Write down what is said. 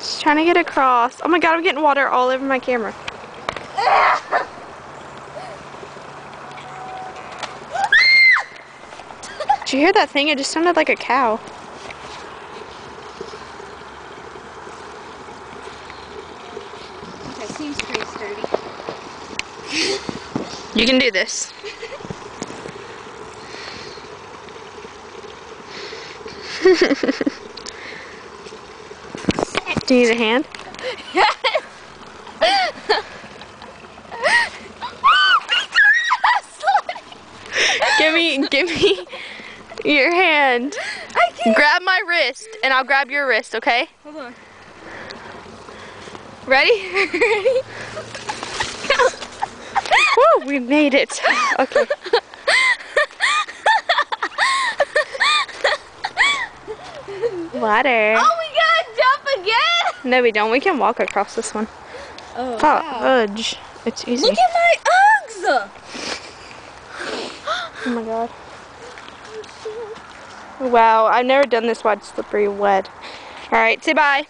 Just trying to get across. Oh my god, I'm getting water all over my camera. Did you hear that thing? It just sounded like a cow. Okay, seems pretty sturdy. You can do this. Do you need a hand? Give me your hand. I can't. Grab my wrist and I'll grab your wrist, okay? Hold on. Ready? Ready? Woo, we made it. Okay. Water. Oh, we gotta jump again? No, we don't. We can walk across this one. Oh, Fudge. It's easy. look at my Uggs! Oh my god. Wow, I've never done this wide, slippery, wet. Alright, say bye.